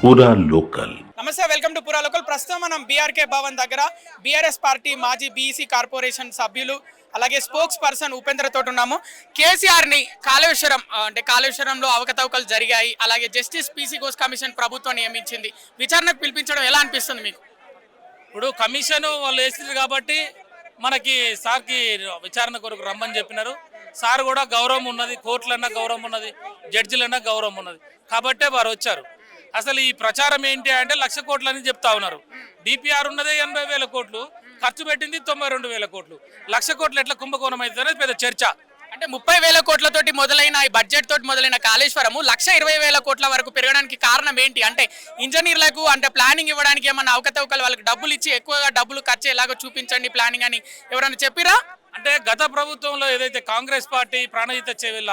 పూరా లోకల్. నమస్తే, welcome to పురా లోకల్. ప్రస్తుతం మనం బీఆర్కే భవన్ దగ్గర బీఆర్ఎస్ పార్టీ మాజీ బీఈసీ కార్పొరేషన్ సభ్యులు అలాగే స్పోక్స్ పర్సన్ ఉపేంద్ర తోటి ఉన్నాము. కేసీఆర్ని కాళేశ్వరంలో అవకతవకలు జరిగాయి, అలాగే జస్టిస్ పీసీ ఘోష్ కమిషన్ ప్రభుత్వం నియమించింది, విచారణకు పిలిపించడం ఎలా అనిపిస్తుంది మీకు? ఇప్పుడు కమిషన్ వాళ్ళు వేసింది కాబట్టి మనకి సార్కి విచారణ కొరకు రమ్మని చెప్పినారు. సార్ కూడా గౌరవం ఉన్నది, కోర్టులన్నా గౌరవం ఉన్నది, జడ్జిలన్నా గౌరవం ఉన్నది కాబట్టే వారు వచ్చారు. అసలు ఈ ప్రచారం ఏంటి అంటే 1,00,000 కోట్లు అని చెప్తా ఉన్నారు. డిపిఆర్ ఉన్నదే 80,000 కోట్లు, ఖర్చు పెట్టింది 92,000 కోట్లు. 1,00,000 కోట్లు ఎట్లా కుంభకోణం అవుతుంది అనేది పెద్ద చర్చ. అంటే 30,000 కోట్లతోటి మొదలైన ఈ బడ్జెట్ తోటి మొదలైన కాళేశ్వరము 1,20,000 కోట్ల వరకు పెరగడానికి కారణం ఏంటి? అంటే ఇంజనీర్లకు అంటే ప్లానింగ్ ఇవ్వడానికి ఏమన్నా అవకతవకలు, వాళ్ళకి డబ్బులు ఇచ్చి ఎక్కువగా డబ్బులు ఖర్చు ఎలాగో చూపించండి ప్లానింగ్ అని ఎవరైనా చెప్పిరా? అంటే గత ప్రభుత్వంలో ఏదైతే కాంగ్రెస్ పార్టీ ప్రాణహిత చెవిల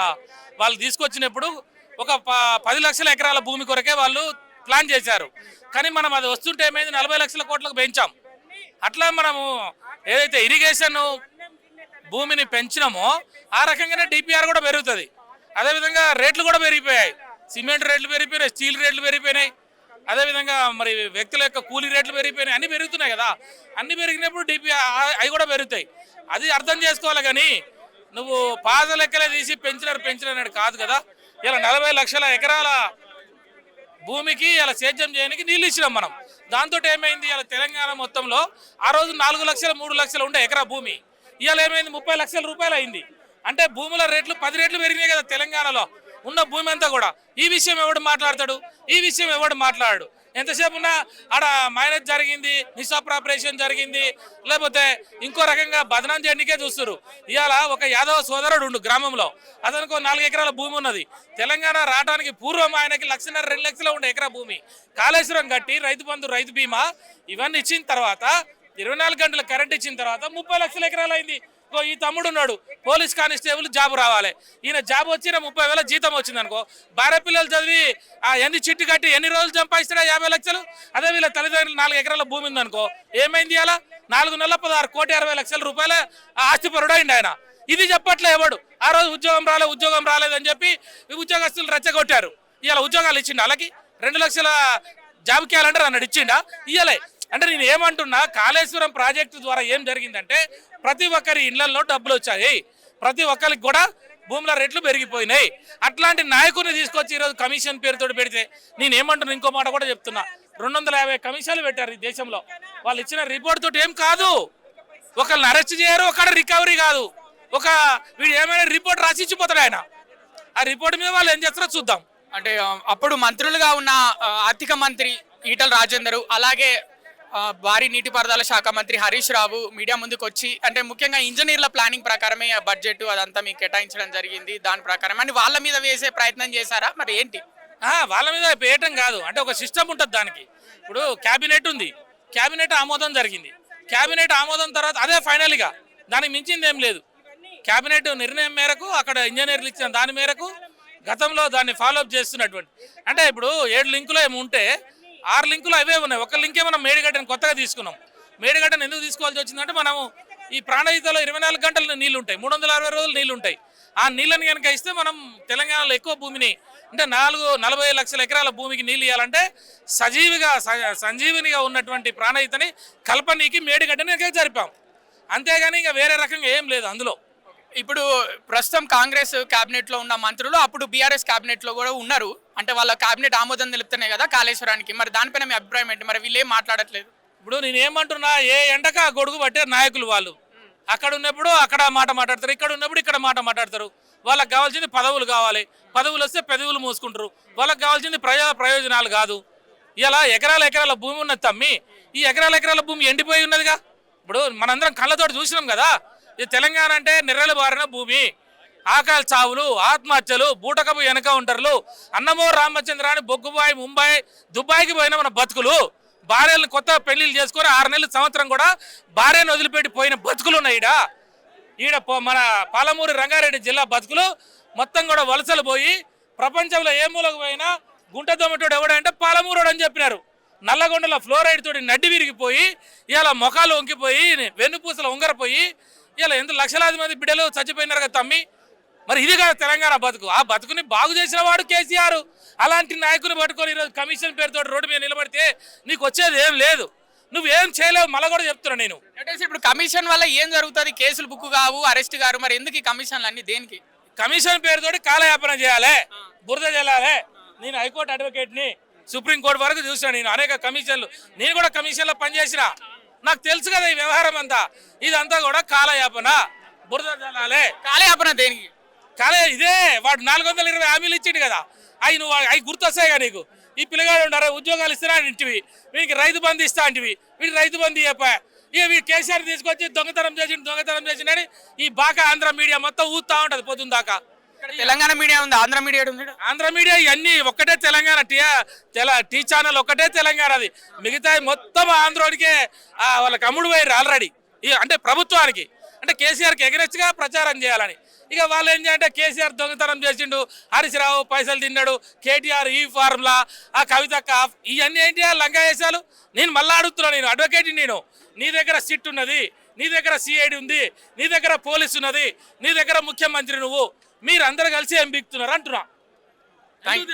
వాళ్ళు తీసుకొచ్చినప్పుడు ఒక 10 లక్షల ఎకరాల భూమి కొరకే వాళ్ళు ప్లాన్ చేశారు. కానీ మనం అది వస్తుంటే ఏమైంది, 40 లక్షల కోట్లకు పెంచాం. అట్లా మనము ఏదైతే ఇరిగేషన్ భూమిని పెంచినామో ఆ రకంగానే డిపిఆర్ కూడా పెరుగుతుంది. అదేవిధంగా రేట్లు కూడా పెరిగిపోయాయి, సిమెంట్ రేట్లు పెరిగిపోయినాయి, స్టీల్ రేట్లు పెరిగిపోయినాయి, అదేవిధంగా మరి వ్యక్తుల యొక్క కూలీ రేట్లు పెరిగిపోయినాయి, అన్నీ పెరుగుతున్నాయి కదా. అన్నీ పెరిగినప్పుడు డిపిఆర్ అవి కూడా పెరుగుతాయి. అది అర్థం చేసుకోవాలి. కానీ నువ్వు పాద లెక్కలే తీసి పెంచినారు కాదు కదా. ఇలా 40 లక్షల ఎకరాల భూమికి ఇలా సేద్యం చేయడానికి నీళ్ళు ఇచ్చినాం మనం. దాంతో ఏమైంది, ఇలా తెలంగాణ మొత్తంలో ఆ రోజు 4 లక్షలు 3 లక్షలు ఉండే ఎకరా భూమి ఇవాళ ఏమైంది 30 లక్షల రూపాయలు అయింది. అంటే భూముల రేట్లు 10 రెట్లు పెరిగినాయి కదా తెలంగాణలో ఉన్న భూమి అంతా కూడా. ఈ విషయం ఎవడు మాట్లాడతాడు? ఈ విషయం ఎవడు మాట్లాడాడు? ఎంతసేపు ఉన్నా ఆడ మైనస్ జరిగింది, మిస్అప్రాపరేషన్ జరిగింది, లేకపోతే ఇంకో రకంగా బదనాం చేయడానికే చూస్తారు. ఇవాళ ఒక యాదవ సోదరుడు ఉండు గ్రామంలో, అతనికి 4 ఎకరాల భూమి ఉన్నది. తెలంగాణ రావడానికి పూర్వం ఆయనకి 1,00,000 2 లక్షలు ఉండే ఎకరా భూమి. కాళేశ్వరం కట్టి రైతు బంధు, రైతు బీమా ఇవన్నీ ఇచ్చిన తర్వాత 24 గంటల కరెంట్ ఇచ్చిన తర్వాత 30 లక్షల ఎకరాలు అయింది. ఈ తమ్ముడు ఉన్నాడు, పోలీస్ కానిస్టేబుల్ జాబ్ రావాలి, ఈయన జాబ్ వచ్చి 30,000 జీతం వచ్చింది అనుకో, భార్య పిల్లలు చదివి ఎన్ని చిట్టు కట్టి ఎన్ని రోజులు సంపాదిస్తాడా 50 లక్షలు. అదే వీళ్ళ తల్లిదండ్రులు 4 ఎకరాల భూమి ఉందనుకో, ఏమైంది అలా 4 నెలల 16,60,00,000 రూపాయల ఆస్తిపరుడు అయింది ఆయన. ఇది చెప్పట్లే ఎవడు. ఆ రోజు ఉద్యోగం రాలేదని చెప్పి ఉద్యోగస్తులు రెచ్చగొట్టారు. ఇవాళ ఉద్యోగాలు ఇచ్చిండు, వాళ్ళకి 2 లక్షల జాబ్ క్యాలెండర్ అన్నాడు, ఇచ్చిండా? ఇయ్యలే. అంటే నేను ఏమంటున్నా, కాళేశ్వరం ప్రాజెక్టు ద్వారా ఏం జరిగిందంటే ప్రతి ఒక్కరి ఇళ్లలో డబ్బులు వచ్చాయి, ప్రతి ఒక్కరికి కూడా భూముల రేట్లు పెరిగిపోయినాయి. అట్లాంటి నాయకుడిని తీసుకొచ్చి ఈరోజు కమిషన్ పేరుతో పెడితే నేనేమంటున్నా, ఇంకో మాట కూడా చెప్తున్నా, 250 కమిషన్లు పెట్టారు ఈ దేశంలో. వాళ్ళు ఇచ్చిన రిపోర్ట్ తోటి ఏం కాదు, ఒకళ్ళని అరెస్ట్ చేయరు, ఒక రికవరీ కాదు, ఒక వీడు ఏమైనా రిపోర్ట్ రాసి ఇచ్చిపోతాడు ఆయన. ఆ రిపోర్ట్ మీద వాళ్ళు ఏం చేస్తారో చూద్దాం. అంటే అప్పుడు మంత్రులుగా ఉన్న ఆర్థిక మంత్రి ఈటల రాజేందర్, అలాగే భారీ నీటిపారుదల శాఖ మంత్రి హరీష్ రావు మీడియా ముందుకు వచ్చి, అంటే ముఖ్యంగా ఇంజనీర్ల ప్లానింగ్ ప్రకారమే ఆ బడ్జెట్ అదంతా మీకు కేటాయించడం జరిగింది, దాని ప్రకారం అని వాళ్ళ మీద వేసే ప్రయత్నం చేశారా? మరి ఏంటి? వాళ్ళ మీద వేయటం కాదు, అంటే ఒక సిస్టమ్ ఉంటుంది దానికి. ఇప్పుడు క్యాబినెట్ ఉంది, క్యాబినెట్ ఆమోదం జరిగింది, క్యాబినెట్ ఆమోదం తర్వాత అదే ఫైనల్గా, దానికి మించింది ఏం లేదు. క్యాబినెట్ నిర్ణయం మేరకు అక్కడ ఇంజనీర్లు ఇచ్చిన దాని మేరకు గతంలో దాన్ని ఫాలోఅప్ చేస్తున్నటువంటి, అంటే ఇప్పుడు 7 లింకులు ఏమి ఉంటే 6 లింకులు అవే ఉన్నాయి. ఒక లింకే మనం మేడిగడ్డని కొత్తగా తీసుకున్నాం. మేడిగడ్డను ఎందుకు తీసుకోవాల్సి వచ్చిందంటే, మనము ఈ ప్రాణహితలో 24 గంటలు నీళ్లు ఉంటాయి, 360 రోజులు నీళ్లు ఉంటాయి. ఆ నీళ్ళని కనుక ఇస్తే మనం తెలంగాణలో ఎక్కువ భూమిని, అంటే 40 లక్షల ఎకరాల భూమికి నీళ్ళు ఇవ్వాలంటే సంజీవినిగా ఉన్నటువంటి ప్రాణహితని కల్పనీకి మేడిగడ్డని జరిపాం. అంతేగాని ఇంకా వేరే రకంగా ఏం లేదు అందులో. ఇప్పుడు ప్రస్తుతం కాంగ్రెస్ క్యాబినెట్ లో ఉన్న మంత్రులు అప్పుడు బీఆర్ఎస్ క్యాబినెట్ లో కూడా ఉన్నారు, అంటే వాళ్ళ క్యాబినెట్ ఆమోదం తెలుపుతున్నాయి కదా కాళేశ్వరానికి. మరి దానిపైన మీ అభిప్రాయం ఏంటి? మరి వీళ్ళేం మాట్లాడట్లేదు. ఇప్పుడు నేనేమంటున్నా, ఏ ఎండక గొడుగు పట్టే నాయకులు వాళ్ళు. అక్కడ ఉన్నప్పుడు అక్కడ మాట మాట్లాడతారు, ఇక్కడ ఉన్నప్పుడు ఇక్కడ మాట మాట్లాడతారు. వాళ్ళకి కావాల్సింది పదవులు కావాలి, పదవులు వస్తే పెదవులు మూసుకుంటారు. వాళ్ళకి కావాల్సింది ప్రయోజనాలు కాదు. ఇలా ఎకరాల భూమి ఉన్నది తమ్మి, ఈ ఎకరాల భూమి ఎండిపోయి ఉన్నదిగా. ఇప్పుడు మనందరం కళ్ళతోటి చూసినాం కదా. ఇది తెలంగాణ అంటే నెర్రలు బారిన భూమి, ఆకలి చావులు, ఆత్మహత్యలు, బూటకపు ఎన్కౌంటర్లు, అన్నమో రామచంద్రాన్ని బొగ్గుబాయి ముంబై దుబాయ్కి పోయిన మన బతుకులు, భార్యలను కొత్త పెళ్లిళ్ళు చేసుకొని 6 నెలల సంవత్సరం కూడా భార్యను వదిలిపెట్టి పోయిన బతుకులు ఉన్నాయి. ఈడ మన పాలమూరు రంగారెడ్డి జిల్లా బతుకులు మొత్తం కూడా వలసలు పోయి ప్రపంచంలో ఏ మూలకు పోయినా గుంట దొమ్మటోడు ఎవడంటే పాలమూరోడు అని చెప్పినారు. నల్లగొండల ఫ్లోరైడ్ తోటి నడ్డి విరిగిపోయి ఇలా మొఖాలు వంకిపోయి వెన్నుపూసలు ఉంగరపోయి ఇలా ఎంత లక్షలాది మంది బిడ్డలు చచ్చిపోయినారు కదా తమ్మి. మరి ఇది కాదు తెలంగాణ బతుకు. ఆ బతుకుని బాగు చేసిన వాడు కేసీఆర్. అలాంటి నాయకుని పట్టుకొని ఈరోజు కమిషన్ పేరుతో రోడ్డు మీద నిలబడితే నీకు వచ్చేది ఏం లేదు, నువ్వేం చేయలేవు. మళ్ళీ కూడా చెప్తున్నా నేను. అంటే ఇప్పుడు కమిషన్ వల్ల ఏం జరుగుతుంది? కేసులు బుక్ కావు, అరెస్ట్ గారు, మరి ఎందుకు ఈ కమిషన్లు అన్ని దేనికి? కమిషన్ పేరుతోటి కాలయాపన చేయాలి, బురద చెల్లాలి. నేను హైకోర్టు అడ్వకేట్ని, సుప్రీంకోర్టు వరకు చూసాను. నేను అనేక కమిషన్లు, నేను కూడా కమిషన్లో పనిచేసిన, నాకు తెలుసు కదా ఈ వ్యవహారం అంతా. ఇదంతా కూడా కాలయాపన, బురద చెల్లాలి. కాలయాపన దేనికి? ఇదే వాడు 420 హామీలు ఇచ్చిండు కదా, అవి గుర్తొస్తాయిగా నీకు. ఈ పిల్లగాడు ఉండారా ఉద్యోగాలు ఇస్తున్నా ఇంటివి, వీడికి రైతు బంధు ఇస్తా అంటివి, వీడికి రైతు బంధు చెప్పా. ఇక వీడు కేసీఆర్ తీసుకొచ్చి దొంగతనం చేసిండని ఈ బాకా ఆంధ్ర మీడియా మొత్తం ఊతా ఉంటది పొద్దున్న దాకా. తెలంగాణ మీడియా ఉంది, ఆంధ్ర మీడియా ఉంది. ఆంధ్ర మీడియా ఇవన్నీ ఒక్కటే తెలంగాణ, టీ ఛానల్ ఒక్కటే తెలంగాణది. మిగతా మొత్తం ఆంధ్రోడికే వాళ్ళకి అమ్ముడు పోయారు ఆల్రెడీ. అంటే ప్రభుత్వానికి, అంటే కేసీఆర్కి ఎగరెచ్చుగా ప్రచారం చేయాలని. ఇక వాళ్ళు ఏం చేయాలంటే కేసీఆర్ దొంగతనం చేసిండు, హరీష్ రావు పైసలు తిన్నాడు, కేటీఆర్ ఈ ఫార్ములా, ఆ కవితక్క ఇవన్నీ ఏంటి లంగా వేసాలు. నేను మళ్ళీ అడుగుతున్నాను, నేను అడ్వకేట్, నేను నీ దగ్గర సిట్ ఉన్నది, నీ దగ్గర సిఐడి ఉంది, నీ దగ్గర పోలీసు ఉన్నది, నీ దగ్గర ముఖ్యమంత్రి, నువ్వు మీరందరూ కలిసి ఏం బిగుతున్నారు అంటున్నా.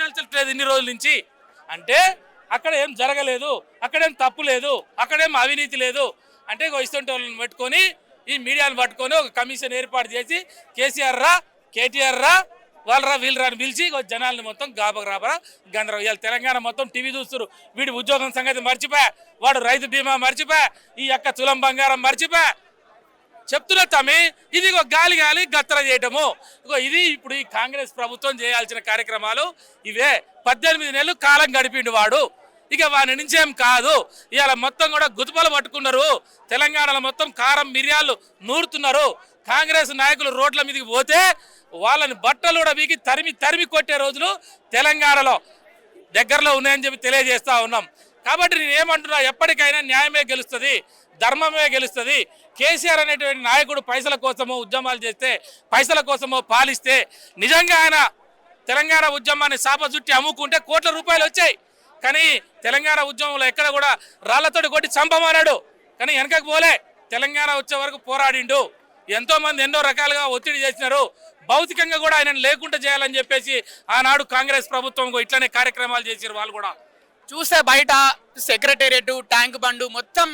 తెలుసట్లేదు ఇన్ని రోజుల నుంచి. అంటే అక్కడ ఏం జరగలేదు, అక్కడేం తప్పు లేదు, అక్కడేం అవినీతి లేదు అంటే ఇస్తుంటే వాళ్ళని పెట్టుకొని, ఈ మీడియాను పట్టుకొని ఒక కమిషన్ ఏర్పాటు చేసి కేసీఆర్ రా, కేటీఆర్ రా, వాళ్ళరా వీళ్ళరా అని పిలిచి జనాల్ని మొత్తం గాబరా గందరం. ఇవాళ తెలంగాణ మొత్తం టీవీ చూస్తారు. వీడి ఉద్యోగం సంగతి మర్చిపోయా, వాడు రైతు బీమా మర్చిపోయా, ఈ యొక్క తులం బంగారం మర్చిపోయా. చెప్తున్నా తమ్మి, ఇది గాలి గత్తర చేయటము. ఇది ఇప్పుడు ఈ కాంగ్రెస్ ప్రభుత్వం చేయాల్సిన కార్యక్రమాలు ఇవే. 18 నెలలు కాలం గడిపిండు వాడు. ఇక వాని నుంచి ఏం కాదు. ఇవాళ మొత్తం కూడా గుతుపలు పట్టుకున్నారు. తెలంగాణలో మొత్తం కారం మిరియాలు నూరుతున్నారు. కాంగ్రెస్ నాయకులు రోడ్ల మీదకి పోతే వాళ్ళని బట్టలు కూడా వీకి తరిమి కొట్టే రోజులు తెలంగాణలో దగ్గరలో ఉన్నాయని చెప్పి తెలియజేస్తా ఉన్నాం. కాబట్టి నేను ఏమంటున్నా, ఎప్పటికైనా న్యాయమే గెలుస్తుంది, ధర్మమే గెలుస్తుంది. కేసీఆర్ అనేటువంటి నాయకుడు పైసల కోసమో ఉద్యమాలు చేస్తే, పైసల కోసమో పాలిస్తే, నిజంగా ఆయన తెలంగాణ ఉద్యమాన్ని సాప చుట్టి అమ్ముకుంటే కోట్ల రూపాయలు వచ్చాయి. కానీ తెలంగాణ ఉద్యమంలో ఎక్కడ కూడా రాళ్లతోటి కొట్టి చంపమన్నాడు, కానీ వెనకకు పోలే. తెలంగాణ వచ్చే వరకు పోరాడిండు. ఎంతో మంది ఎన్నో రకాలుగా ఒత్తిడి చేసినారు. భౌతికంగా కూడా ఆయన లేకుండా చేయాలని చెప్పేసి ఆనాడు కాంగ్రెస్ ప్రభుత్వం ఇట్లనే కార్యక్రమాలు చేశారు. వాళ్ళు కూడా చూస్తే బయట సెక్రటేరియట్, ట్యాంక్ బండు మొత్తం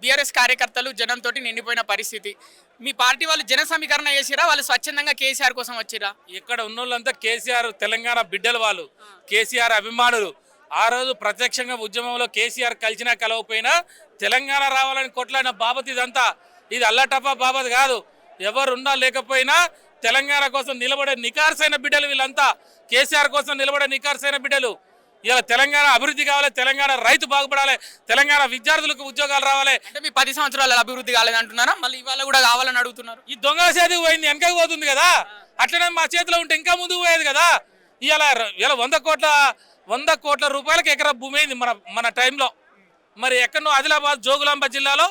బీఆర్ఎస్ కార్యకర్తలు జనంతో నిండిపోయిన పరిస్థితి. మీ పార్టీ వాళ్ళు జన సమీకరణ చేసిరా, వాళ్ళు స్వచ్ఛందంగా కేసీఆర్ కోసం వచ్చిరా? ఇక్కడ ఉన్న వాళ్ళంతా కేసీఆర్ తెలంగాణ బిడ్డలు, వాళ్ళు కేసీఆర్ అభిమానులు. ఆ రోజు ప్రత్యక్షంగా ఉద్యమంలో కేసీఆర్ కలిసినా కలవపోయినా తెలంగాణ రావాలని కొట్లాడిన బాబత్ ఇదంతా. ఇది అల్లటప్ప బాబత్ కాదు. ఎవరున్నా లేకపోయినా తెలంగాణ కోసం నిలబడే నికార్సైన బిడ్డలు వీళ్ళంతా. కేసీఆర్ కోసం నిలబడే నికార్సైన బిడ్డలు. ఇలా తెలంగాణ అభివృద్ధి కావాలి, తెలంగాణ రైతు బాగుపడాలి, తెలంగాణ విద్యార్థులకు ఉద్యోగాలు రావాలి. అంటే మీ 10 సంవత్సరాల అభివృద్ధి కాలేదంటున్నారా? మళ్ళీ ఇవాళ కూడా కావాలని అడుగుతున్నారు. ఈ దొంగల చేతికి పోయింది, వెనకకి పోతుంది కదా. అట్లనే మా చేతిలో ఉంటే ఇంకా ముందుకు పోయేది కదా. ఇలా 100 కోట్ల రూపాయలకి ఎకరా భూమి అయింది మన టైంలో. మరి ఎక్కడో ఆదిలాబాద్, జోగులాంబ జిల్లాలో,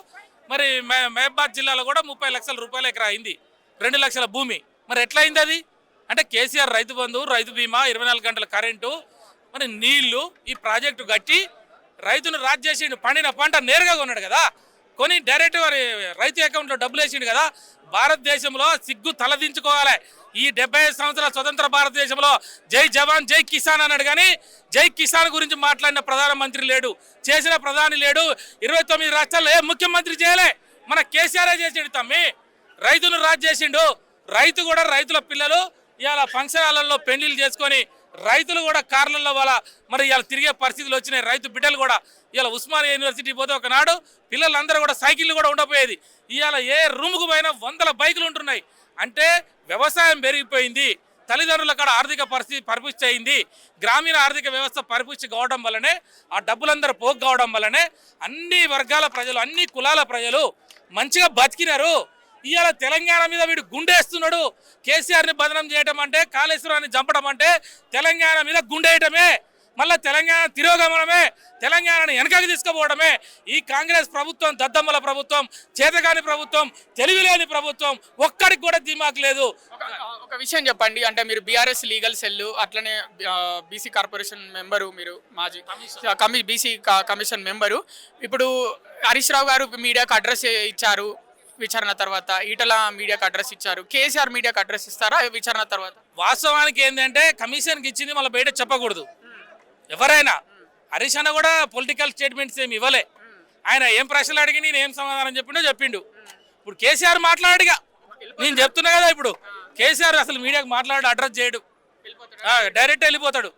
మరి మహబాద్ జిల్లాలో కూడా 30 లక్షల రూపాయల ఎకరా అయింది, 2 లక్షల భూమి. మరి ఎట్లా అయింది అది? అంటే కేసీఆర్ రైతు బంధు, రైతు బీమా, 24 గంటల కరెంటు, మరి నీళ్లు, ఈ ప్రాజెక్టు కట్టి రైతును రాజు చేసిండు. పండిన పంట నేరుగా కొన్నాడు కదా, కొని డైరెక్ట్ రైతు అకౌంట్లో డబ్బులు వేసిండు కదా. భారతదేశంలో సిగ్గు తలదించుకోవాలి. ఈ 75 సంవత్సరాల స్వతంత్ర భారతదేశంలో జై జవాన్ జై కిసాన్ అన్నాడు, కానీ జై కిసాన్ గురించి మాట్లాడిన ప్రధానమంత్రి లేడు, చేసిన ప్రధాని లేడు. 29 రాష్ట్రాల్లో ఏ ముఖ్యమంత్రి చేయలే, మన కేసీఆర్ చేసిండు తమ్మి. రైతును రాజు చేసిండు. రైతు కూడా, రైతుల పిల్లలు ఇవాళ ఫంక్షన్ హాల్లో పెళ్లిళ్ళు చేసుకొని, రైతులు కూడా కార్లలో వాళ్ళ మరి ఇవాళ తిరిగే పరిస్థితులు వచ్చినాయి. రైతు బిడ్డలు కూడా ఇవాళ ఉస్మానియా యూనివర్సిటీ పోతే ఒకనాడు పిల్లలందరూ కూడా సైకిళ్ళు కూడా ఉండపోయేది. ఇవాళ ఏ రూముకు పోయినా 100 బైకులు ఉంటున్నాయి. అంటే వ్యవసాయం పెరిగిపోయింది, తల్లిదండ్రుల కాడ ఆర్థిక పరిస్థితి పరిపుష్టి అయింది. గ్రామీణ ఆర్థిక వ్యవస్థ పరిపుష్టి కావడం వల్లనే, ఆ డబ్బులందరూ పోగు కావడం వల్లనే అన్ని వర్గాల ప్రజలు, అన్ని కులాల ప్రజలు మంచిగా బతికినారు. ఇవాళ తెలంగాణ మీద వీడు గుండేస్తున్నాడు. కేసీఆర్ని బదనం చేయడం అంటే, కాళేశ్వరాన్ని చంపడం అంటే తెలంగాణ మీద గుండేయటమే. మళ్ళీ తెలంగాణ తిరోగమనమే, తెలంగాణను వెనకకి తీసుకుపోవడమే. ఈ కాంగ్రెస్ ప్రభుత్వం దద్దమ్మల ప్రభుత్వం, చేతగాని ప్రభుత్వం, తెలివిలేని ప్రభుత్వం, ఒక్కడికి కూడా దిమాక్ లేదు. ఒక విషయం చెప్పండి, అంటే మీరు బీఆర్ఎస్ లీగల్ సెల్, అట్లనే బీసీ కార్పొరేషన్ మెంబరు, మీరు మాజీ బీసీ కమిషన్ మెంబరు. ఇప్పుడు హరీష్ రావు గారు మీడియాకు అడ్రస్ ఇచ్చారు, విచారణ తర్వాత ఈటల మీడియాకి అడ్రస్ ఇచ్చారు, కేసీఆర్ మీడియాకి అడ్రస్ ఇస్తారా విచారణ తర్వాత? వాస్తవానికి ఏంటంటే కమిషన్కి ఇచ్చింది మళ్ళీ బయట చెప్పకూడదు ఎవరైనా. హరీష్ అన్న కూడా పొలిటికల్ స్టేట్మెంట్స్ ఏమి ఇవ్వలే. ఆయన ఏం ప్రశ్నలు అడిగి నేను ఏం సమాధానం చెప్పిండు. ఇప్పుడు కేసీఆర్ మాట్లాడిగా నేను చెప్తున్నా కదా, ఇప్పుడు కేసీఆర్ అసలు మీడియాకి మాట్లాడి అడ్రస్ చేయడు, డైరెక్ట్ వెళ్ళిపోతాడు.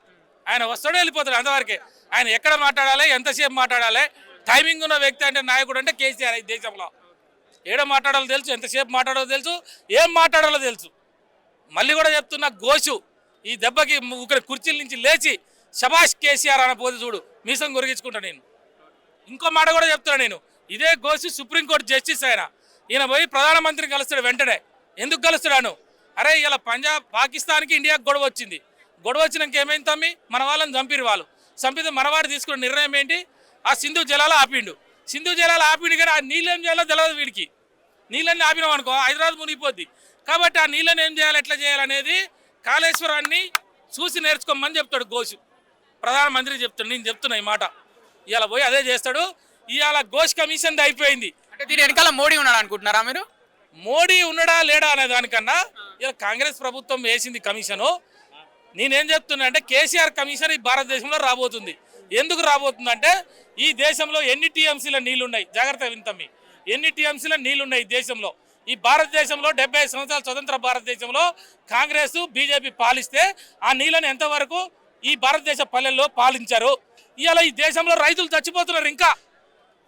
ఆయన వస్తాడు వెళ్ళిపోతాడు, అంతవరకే. ఆయన ఎక్కడ మాట్లాడాలి, ఎంతసేపు మాట్లాడాలి, టైమింగ్ ఉన్న వ్యక్తి అంటే నాయకుడు అంటే కేసీఆర్. ఈ దేశంలో ఏడ మాట్లాడాలో తెలుసు, ఎంతసేపు మాట్లాడాలో తెలుసు, ఏం మాట్లాడాలో తెలుసు. మళ్ళీ కూడా చెప్తున్నా, గోషు ఈ దెబ్బకి కుర్చీల నుంచి లేచి శబాష్ కేసీఆర్ అన్న పోతే చూడు, మీసం గురిగించుకుంటా నేను. ఇంకో మాట కూడా చెప్తున్నా నేను, ఇదే గోషు సుప్రీంకోర్టు జస్టిస్ ఆయన. ఈయన పోయి ప్రధానమంత్రిని కలుస్తాడు వెంటనే. ఎందుకు కలుస్తాడు? అరే ఇలా పాకిస్తాన్కి ఇండియాకి గొడవ వచ్చింది, గొడవ వచ్చినాక ఏమైంది తమ్మి, మన వాళ్ళని చంపిరు. వాళ్ళు చంపితే మనవాడు తీసుకున్న నిర్ణయం ఏంటి? ఆ సింధు జలాలు ఆపిండు. సింధు జలాలు ఆపిండు కానీ ఆ నీళ్ళు ఏం చేయాలో తెలియదు వీడికి. నీళ్ళని ఆపినాం అనుకో హైదరాబాద్ మునిగిపోద్ది. కాబట్టి ఆ నీళ్ళని ఏం చేయాలి, ఎట్లా చేయాలనేది కాళేశ్వరాన్ని చూసి నేర్చుకోమని చెప్తాడు గోషు. ప్రధానమంత్రి చెప్తాడు, నేను చెప్తున్నా ఈ మాట. ఇవాళ పోయి అదే చేస్తాడు. ఇవాళ గోష్ కమిషన్ అయిపోయింది. అంటే దీని వెనకాల మోడీ ఉన్నాడు అనుకుంటున్నారా మీరు? మోడీ ఉన్నాడా లేడా అనే దానికన్నా ఇలా కాంగ్రెస్ ప్రభుత్వం వేసింది కమిషను. నేనేం చెప్తున్నా అంటే కేసీఆర్ కమిషన్ ఈ భారతదేశంలో రాబోతుంది. ఎందుకు రాబోతుందంటే ఈ దేశంలో ఎన్ని టీఎంసీల నీళ్లు ఉన్నాయి, జాగ్రత్త వింతమ్మి, ఎన్ని టీఎంసీల నీళ్లు ఉన్నాయి దేశంలో. ఈ భారతదేశంలో 75 సంవత్సరాల స్వతంత్ర భారతదేశంలో కాంగ్రెస్ బీజేపీ పాలిస్తే ఆ నీళ్ళని ఎంతవరకు ఈ భారతదేశ పల్లెల్లో పాలించారు. ఇవాళ ఈ దేశంలో రైతులు చచ్చిపోతున్నారు, ఇంకా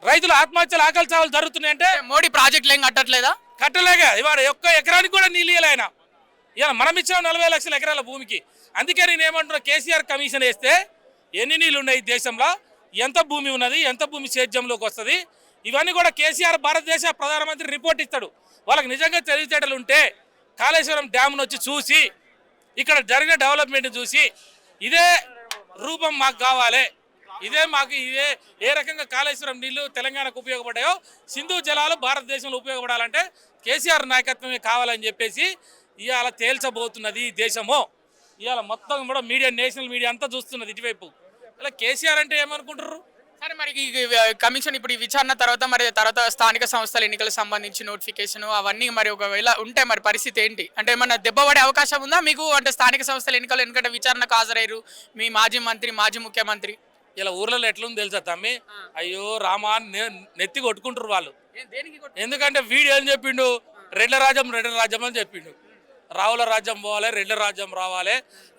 రైతులు ఆత్మహత్యలు, ఆకలి చావులు జరుగుతున్నాయంటే మోడీ ప్రాజెక్టులు ఏం కట్టట్లేదా? కట్టలేగా. ఇవాళ ఒక్క ఎకరానికి కూడా నీళ్ళు ఇవ్వాలి ఆయన. ఇవాళ మనం ఇచ్చాం 40 లక్షల ఎకరాల భూమికి. అందుకే నేను ఏమంటున్నా, కేసీఆర్ కమిషన్ వేస్తే ఎన్ని నీళ్ళు ఉన్నాయి దేశంలో, ఎంత భూమి ఉన్నది, ఎంత భూమి సేద్యంలోకి వస్తుంది, ఇవన్నీ కూడా కేసీఆర్ భారతదేశ ప్రధానమంత్రి రిపోర్ట్ ఇస్తాడు. వాళ్ళకి నిజంగా తెలివితేటలు ఉంటే కాళేశ్వరం డ్యామ్ను వచ్చి చూసి ఇక్కడ జరిగిన డెవలప్మెంట్ చూసి ఇదే రూపం మాకు కావాలి, ఇదే ఏ రకంగా కాళేశ్వరం నీళ్లు తెలంగాణకు ఉపయోగపడ్డాయో సింధు జలాలు భారతదేశంలో ఉపయోగపడాలంటే కేసీఆర్ నాయకత్వమే కావాలని చెప్పేసి ఇవాళ తేల్చబోతున్నది ఈ దేశము. ఇవాళ మొత్తం కూడా మీడియా, నేషనల్ మీడియా అంతా చూస్తున్నది ఇటువైపు. ఇలా కేసీఆర్ అంటే ఏమనుకుంటారు? సరే, మరి ఈ కమిషన్ ఇప్పుడు ఈ విచారణ తర్వాత స్థానిక సంస్థల ఎన్నికలకు సంబంధించి నోటిఫికేషన్ అవన్నీ మరి ఒకవేళ ఉంటే మరి పరిస్థితి ఏంటి? అంటే ఏమన్నా దెబ్బ పడే అవకాశం ఉందా మీకు? అంటే స్థానిక సంస్థల ఎన్నికలు, ఎందుకంటే విచారణకు హాజరయ్యారు మీ మాజీ మంత్రి, మాజీ ముఖ్యమంత్రి. ఇలా ఊర్లలో ఎట్లుంది తెలుసా తమ్మి, అయ్యో రామా నెత్తి కొట్టుకుంటారు వాళ్ళు. ఎందుకంటే వీడు ఏం చెప్పిండు, రెడ్ల రాజ్యం అని చెప్పిండు. రావుల రాజ్యం పోవాలి, రెడ్ల రాజ్యం రావాలి,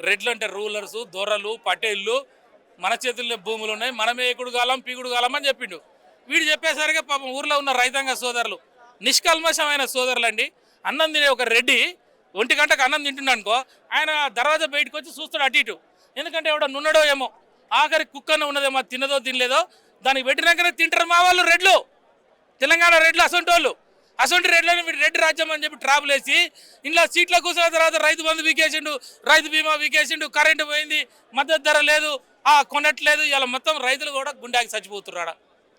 రెడ్లు అంటే రూలర్స్, దొరలు, పటేళ్ళు, మన చేతుల్లో భూములు ఉన్నాయి, మనమే ఎక్కుడు కాలం పీకుడు కాలం అని చెప్పిండు. వీడు చెప్పేసరికి పాపం ఊర్లో ఉన్న రైతాంగ సోదరులు, నిష్కల్మషమైన సోదరులు అండి, అన్నం తినే ఒక రెడ్డి 1 గంటకు అన్నం తింటున్నా అనుకో, ఆయన దర్వాజా బయటకు వచ్చి చూస్తాడు అటు ఇటు. ఎందుకంటే ఎవడో నున్నడో ఏమో, ఆఖరి కుక్కన ఉన్నదేమో, తిన్నదో తినలేదో దానికి పెట్టినాకనే తింటారు మా వాళ్ళు రెడ్లు, తెలంగాణ రెడ్లు. అసొంటి రెడ్లని వీడు రెడ్డి రాజ్యం అని చెప్పి ట్రాపులు వేసి ఇంట్లో సీట్లో కూర్చున్న తర్వాత రైతు బంధు వీకేసిండు, రైతు బీమా వీకేసిండు, కరెంటు పోయింది, మద్దతు ధర లేదు, కొనట్లేదు. ఇలా మొత్తం రైతులు కూడా గుండాకి చచ్చిపోతున్నారు.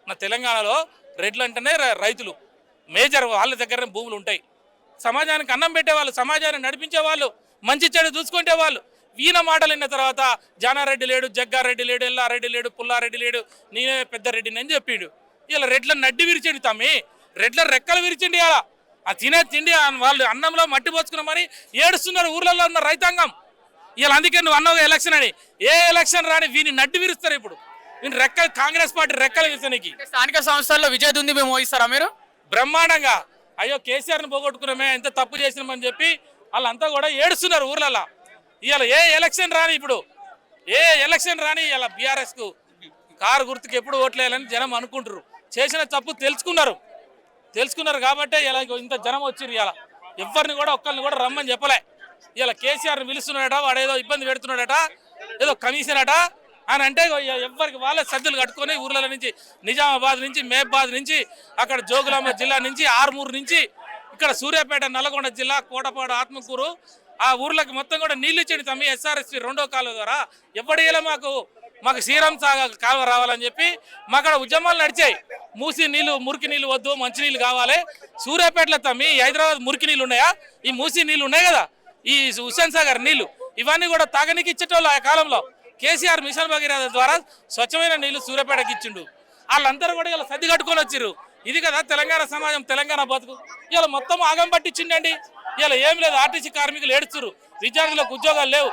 నా తెలంగాణలో రెడ్లు అంటేనే రైతులు మేజర్, వాళ్ళ దగ్గరనే భూములు ఉంటాయి. సమాజానికి అన్నం పెట్టేవాళ్ళు, సమాజాన్ని నడిపించే వాళ్ళు, మంచి చెడు చూసుకుంటే వాళ్ళు. ఈయన మాటలు విన్న తర్వాత జానారెడ్డి లేడు, జగ్గారెడ్డి లేడు, ఎల్లారెడ్డి లేడు, పుల్లారెడ్డి లేడు, నేనే పెద్ద రెడ్డిని అని చెప్పిండు. ఇలా రెడ్లను నడ్డి విరిచండి తమ్మి, రెడ్ల రెక్కలు విరిచండి. అలా ఆ తినే తిండి వాళ్ళు అన్నంలో మట్టి పోసుకున్నామని ఏడుస్తున్నారు ఊర్లలో ఉన్న రైతాంగం. ఇలా అందుకే నువ్వు అన్నావు ఎలక్షన్ అని, ఏ ఎలక్షన్ రాని వీని నడ్డి విరుస్తారు. ఇప్పుడు వీని రెక్కలు, కాంగ్రెస్ పార్టీ రెక్కలు విరిచడానికి. స్థానిక సంస్థల్లో విజయదుంది మేము మోగిస్తారా మీరు? బ్రహ్మాండంగా. అయ్యో కేసీఆర్ని పోగొట్టుకున్నామే, ఎంత తప్పు చేసినామని చెప్పి వాళ్ళంతా కూడా ఏడుస్తున్నారు ఊర్లలో. ఇవాళ ఏ ఎలక్షన్ రాని, ఇప్పుడు ఏ ఎలక్షన్ రాని ఇలా బీఆర్ఎస్కు కారు గుర్తుకు ఎప్పుడు ఓట్లేయాలని జనం అనుకుంటారు. చేసిన తప్పు తెలుసుకున్నారు కాబట్టి ఇలా ఇంత జనం వచ్చిర్రు. ఇలా ఎవరిని కూడా ఒక్కరిని కూడా రమ్మని చెప్పలే. ఇలా కేసీఆర్ని పిలుస్తున్నాడట, వాడేదో ఇబ్బంది పెడుతున్నాడట, ఏదో కమిషన్ అట అని అంటే ఎవరికి వాళ్ళే సద్దులు కట్టుకొని ఊర్ల నుంచి, నిజామాబాద్ నుంచి, మేబాద్ నుంచి, అక్కడ జోగులాంబ జిల్లా నుంచి, ఆర్మూరు నుంచి, ఇక్కడ సూర్యాపేట, నల్గొండ జిల్లా, కోటపాడు, ఆత్మకూరు, ఆ ఊర్లకు మొత్తం కూడా నీళ్ళు ఇచ్చేది తమ్మి ఎస్ఆర్ఎస్పి 2వ కాలువ ద్వారా. ఎవడేలా మాకు శ్రీరామ్ సాగర్ కాలువ రావాలని చెప్పి మాకు ఉద్యమాలు నడిచాయి. మూసి నీళ్ళు, మురికి నీళ్ళు వద్దు, మంచి నీళ్ళు కావాలి. సూర్యాపేటలో తమ్మి హైదరాబాద్ మురికి నీళ్ళు ఉన్నాయా? ఈ మూసి నీళ్ళు ఉన్నాయి కదా, ఈ హుస్సేన్ సాగర్ నీళ్లు, ఇవన్నీ కూడా తాగనీకి ఇచ్చేటోళ్ళు ఆ కాలంలో. కేసీఆర్ మిషన్ భగీరథ ద్వారా స్వచ్ఛమైన నీళ్లు సూర్యాపేటకి ఇచ్చిండు. వాళ్ళందరూ కూడా ఇలా సర్ది కట్టుకొని వచ్చిర్రు. ఇది కదా తెలంగాణ సమాజం, తెలంగాణ బతుకు. ఇలా మొత్తం ఆగం పట్టించిండండి. ఇలా ఏం లేదు, ఆర్టీసీ కార్మికులు ఏడుస్తున్నారు, విద్యార్థులకు ఉద్యోగాలు లేవు,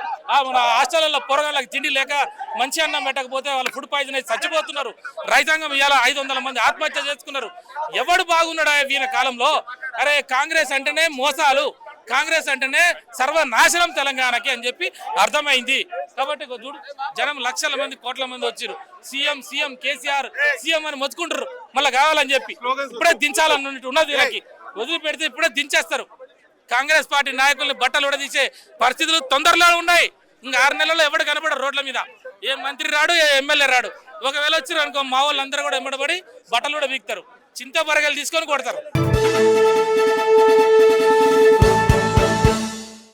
మన హాస్టల్లో పొరగాళ్ళకి తిండి లేక మంచి అన్నం పెట్టకపోతే వాళ్ళు ఫుడ్ పాయిజన్ అయితే చచ్చిపోతున్నారు. రైతాంగం ఇవాళ 500 మంది ఆత్మహత్య చేసుకున్నారు. ఎవడు బాగున్నాడా వీళ్ళ కాలంలో? అరే కాంగ్రెస్ అంటేనే మోసాలు, కాంగ్రెస్ అంటేనే సర్వనాశనం తెలంగాణకి అని చెప్పి అర్థమైంది. కాబట్టి చూడు, జనం లక్షల మంది కోట్ల మంది వచ్చారు. సీఎం సీఎం కేసీఆర్ సీఎం అని మొత్తుకుంటారు మళ్ళీ కావాలని చెప్పి. ఇప్పుడే దించాలన్నట్టు ఉన్నది వీళ్ళకి, వదిలిపెడితే ఇప్పుడే దించేస్తారు. కాంగ్రెస్ పార్టీ నాయకుల్ని బట్టలు ఉడదీసే పరిస్థితులు తొందరలో ఉన్నాయి. ఇంకా 6 నెలల్లో ఎవడు కనబడరు రోడ్ల మీద. ఏ మంత్రి రాడు, ఏ ఎమ్మెల్యే రాడు. ఒకవేళ వచ్చారు అనుకో, మా వాళ్ళందరూ కూడా ఎమ్మడబడి బట్టలు కూడా వీక్తారు, చింత బరగలు తీసుకొని కొడతారు.